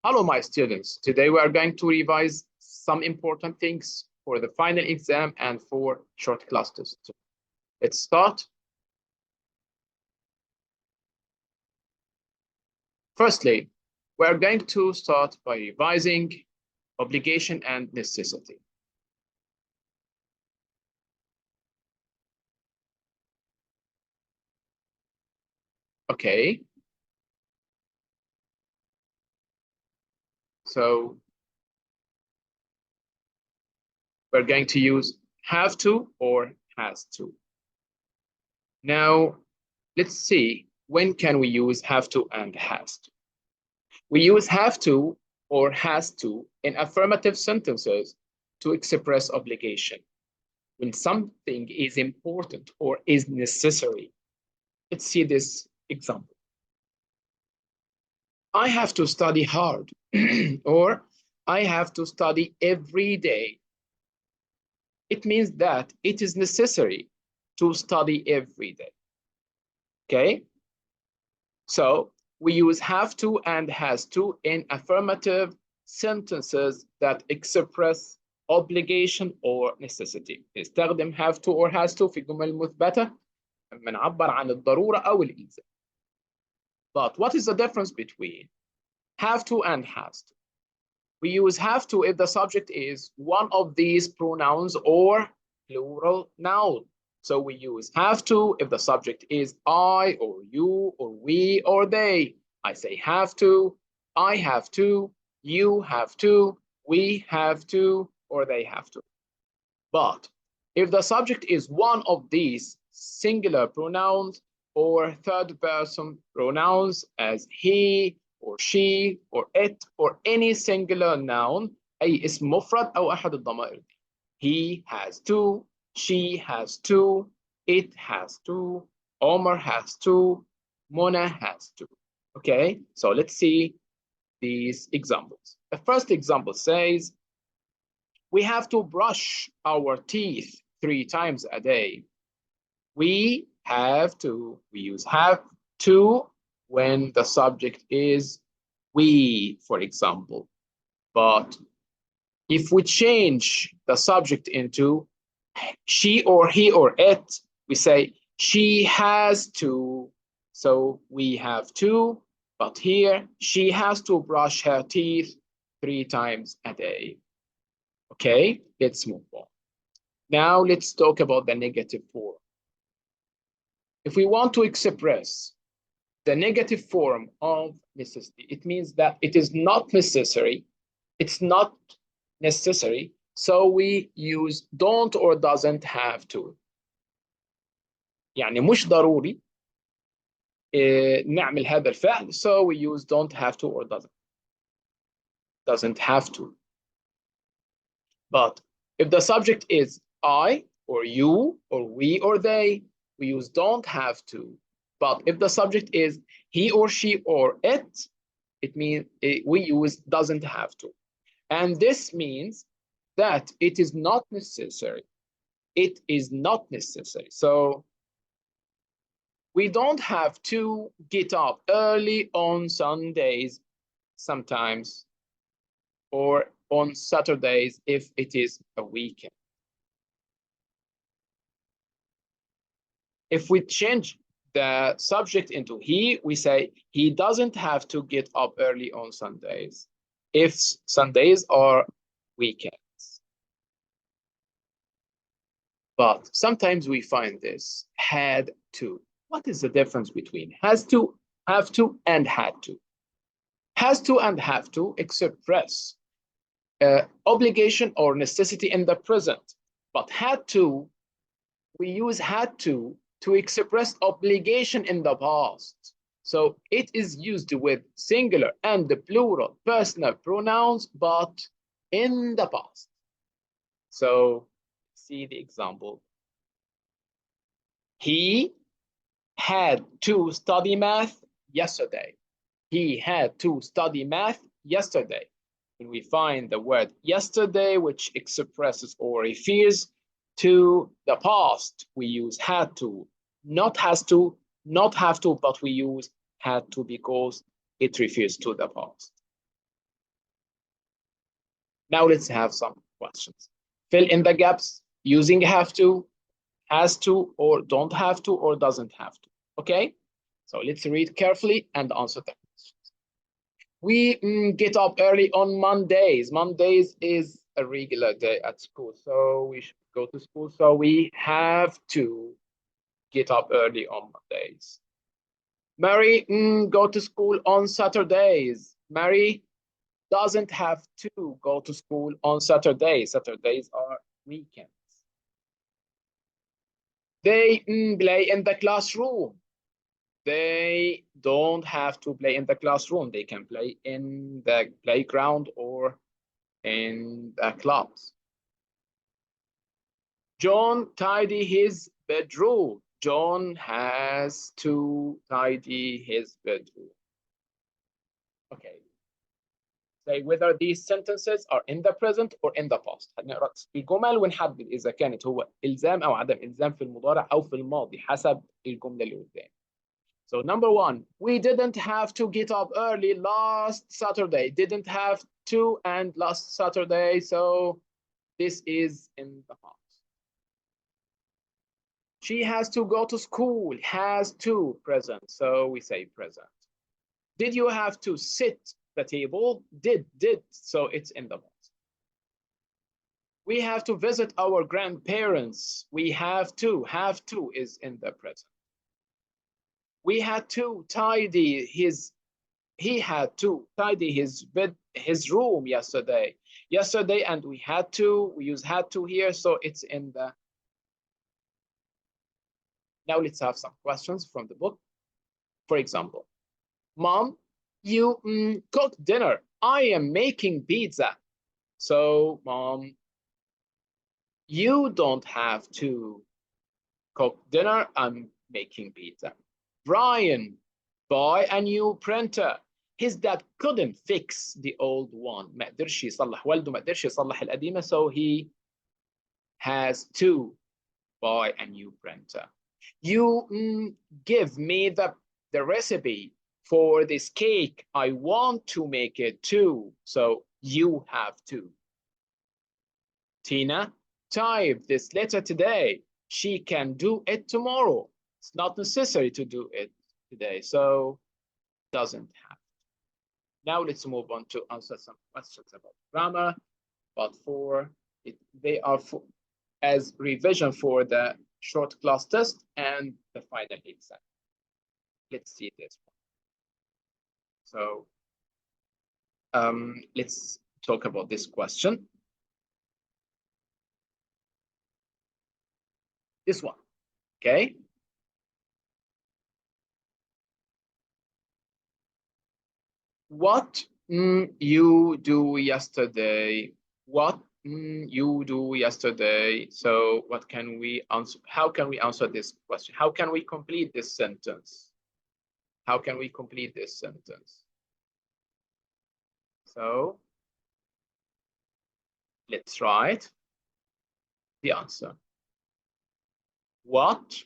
Hello, my students. Today we are going to revise some important things for the final exam and for short class tests. Let's start. Firstly, we are going to start by revising obligation and necessity. Okay. So we're going to use have to or has to. Now, let's see, when can we use have to and has to? We use have to or has to in affirmative sentences to express obligation. When something is important or is necessary. Let's see this example. I have to study hard, or I have to study every day. It means that it is necessary to study every day. Okay? So we use have to and has to in affirmative sentences that express obligation or necessity. نستخدم have to or has to في الجمل المثبتة لما نعبر عن الضرورة أو الإلزام. But what is the difference between have to and has to? We use have to if the subject is one of these pronouns or plural noun. So we use have to if the subject is I or you or we or they. I say have to, I have to, you have to, we have to, or they have to. But if the subject is one of these singular pronouns or third person pronouns as he or she or it or any singular noun أي اسم مفرد أو أحد الضمائر دي. He has to, she has to, it has to, Omar has to, Mona has to. Okay, so let's see these examples. The first example says, we have to brush our teeth 3 times a day. We have to, we use have to when the subject is we, for example. But if we change the subject into she or he or it, we say she has to. So we have to, but here she has to brush her teeth 3 times a day. Okay, let's move on. Now let's talk about the negative form. If we want to express the negative form of necessity, it means that it is not necessary. It's not necessary. So we use don't or doesn't have to. يعني مش ضروري نعمل هذا الفعل. So we use don't have to or doesn't have to. But if the subject is I or you or we or they, we use don't have to. But if the subject is he or she or it means we use doesn't have to. And this means that it is not necessary. It is not necessary. So we don't have to get up early on Sundays sometimes, or on Saturdays if it is a weekend. If we change the subject into he, we say he doesn't have to get up early on Sundays if Sundays are weekends. But sometimes we find this had to. What is the difference between has to, have to, and had to? Has to and have to express obligation or necessity in the present. But had to, we use had to express obligation in the past. So it is used with singular and the plural personal pronouns, but in the past. So see the example. He had to study math yesterday. He had to study math yesterday. When we find the word yesterday, which expresses or refers to the past, we use had to, not has to, not have to, but we use had to because it refers to the past. Now let's have some questions. Fill in the gaps using have to, has to, or don't have to, or doesn't have to. Okay? So let's read carefully and answer the questions. We get up early on Mondays. Mondays is a regular day at school, so we should go to school. So we have to get up early on Mondays. Mary go to school on Saturdays. Mary doesn't have to go to school on Saturdays. Saturdays are weekends. They play in the classroom. They don't have to play in the classroom. They can play in the playground or in the clubs. John tidy his bedroom. John has to tidy his bedroom. Okay. Say whether these sentences are in the present or in the past. هنقرا الجمل ونحدد إذا كانت هو إلزام أو عدم إلزام في المضارع أو في الماضي حسب الجملة اللي قدام. So number one, we didn't have to get up early last Saturday. Didn't have to and last Saturday. So this is in the past. She has to go to school. Has to, present. So we say present. Did you have to sit the table? Did. So it's in the past. We have to visit our grandparents. We have to is in the present. We had to tidy his, he had to tidy his bed, his room yesterday. Yesterday, and we use had to here, so it's in the. Now let's have some questions from the book. For example, Mom, you cooked dinner. I am making pizza. So, Mom, you don't have to cook dinner. I'm making pizza. Brian, buy a new printer. His dad couldn't fix the old one. ما قدرش يصلح والده ما قدرش يصلح القديمة, so he has to buy a new printer. You give me the recipe for this cake. I want to make it too. So you have to. Tina, type this letter today. She can do it tomorrow. It's not necessary to do it today, so doesn't have. Now let's move on to answer some questions about grammar, but they are as revision for the short class test and the final exam. Let's see this one. So let's talk about this question. This one, okay? What you do yesterday? What you do yesterday? So what can we answer? How can we answer this question? How can we complete this sentence? How can we complete this sentence? So let's write the answer. What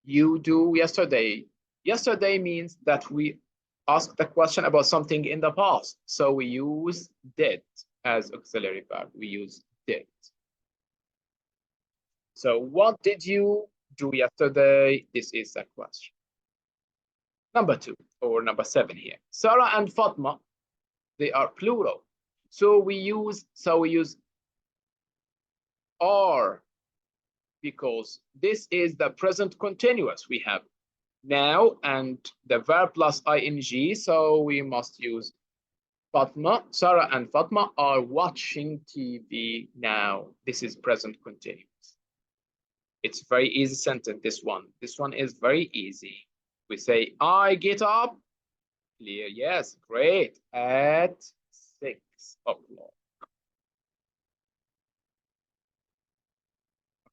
you do yesterday? Yesterday means that we ask the question about something in the past. So we use did as auxiliary verb. We use did. So what did you do yesterday? This is a question. Number 2 or number 7 here. Sarah and Fatma, they are plural. So we use are, because this is the present continuous. We have now and the verb plus ing, so we must use Fatma. Sarah and Fatma are watching TV now. This is present continuous. It's very easy sentence, this one. This one is very easy. We say, I get up. Clear, yes, great. At 6 o'clock.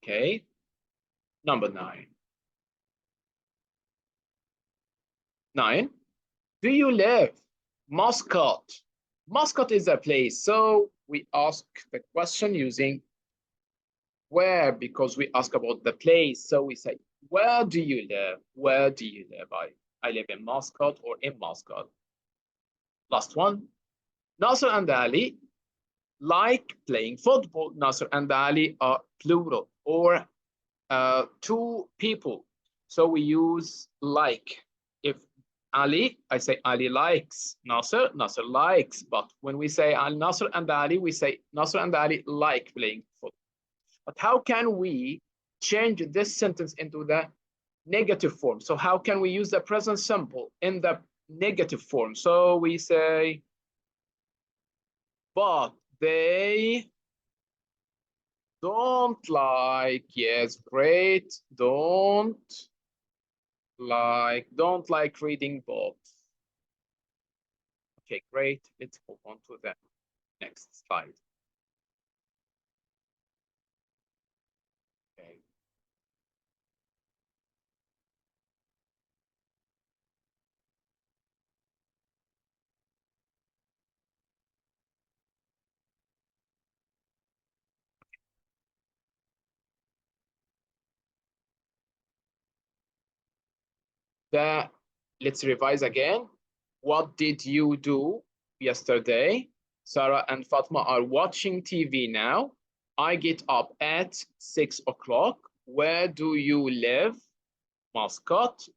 Okay, number 9. 9, do you live? Muscat. Muscat is a place, so we ask the question using where, because we ask about the place. So we say, where do you live? Where do you live? I live in Muscat or in Muscat. Last one. Nasser and Ali, like playing football. Nasser and Ali are plural, or two people. So we use like. If Ali, I say Ali likes. Nasser, Nasser likes. But when we say Nasser and Ali, we say Nasser and Ali like playing football. But how can we change this sentence into the negative form? So how can we use the present simple in the negative form? So we say, but they don't like. Yes, great. Don't like reading books. Okay, great. Let's move on to the next slide. Okay. Let's revise again. What did you do yesterday? Sarah and Fatma are watching TV now. I get up at 6 o'clock. Where do you live? Muscat.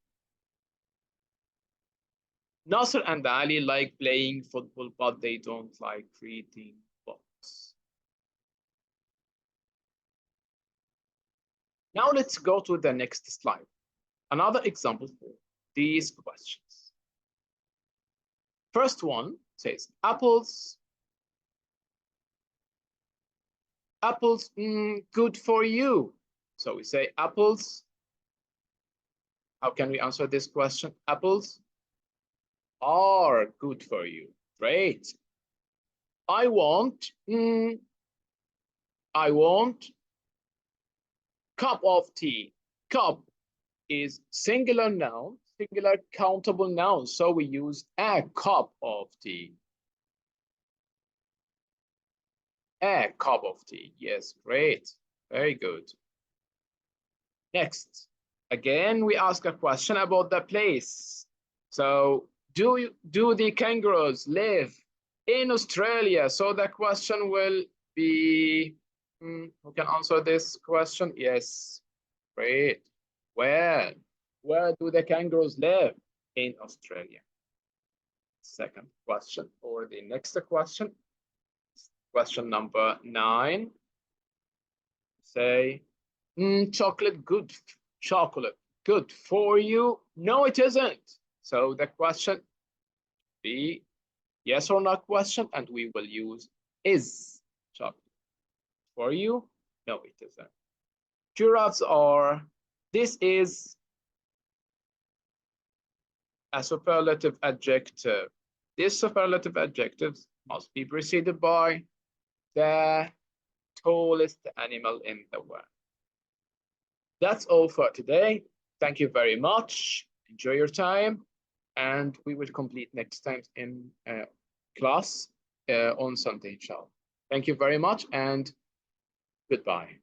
Nasser and Ali like playing football, but they don't like reading books. Now let's go to the next slide. Another example for these questions. First one says apples. Apples, good for you. So we say apples. How can we answer this question? Apples are good for you. Great. I want cup of tea. Cup is singular noun, singular countable noun. So we use a cup of tea. A cup of tea. Yes, great. Very good. Next, again, we ask a question about the place. So do the kangaroos live in Australia? So the question will be, who can answer this question? Yes, great. Where do the kangaroos live in Australia? Second question, or the next question. Question number 9. Say, chocolate good for you. No, it isn't. So the question be yes or no question, and we will use is chocolate for you. No, it isn't. Giraffes are, this is a superlative adjective. This superlative adjective must be preceded by the tallest animal in the world. That's all for today. Thank you very much. Enjoy your time, and we will complete next time in class on Sunday, inshallah. Thank you very much, and goodbye.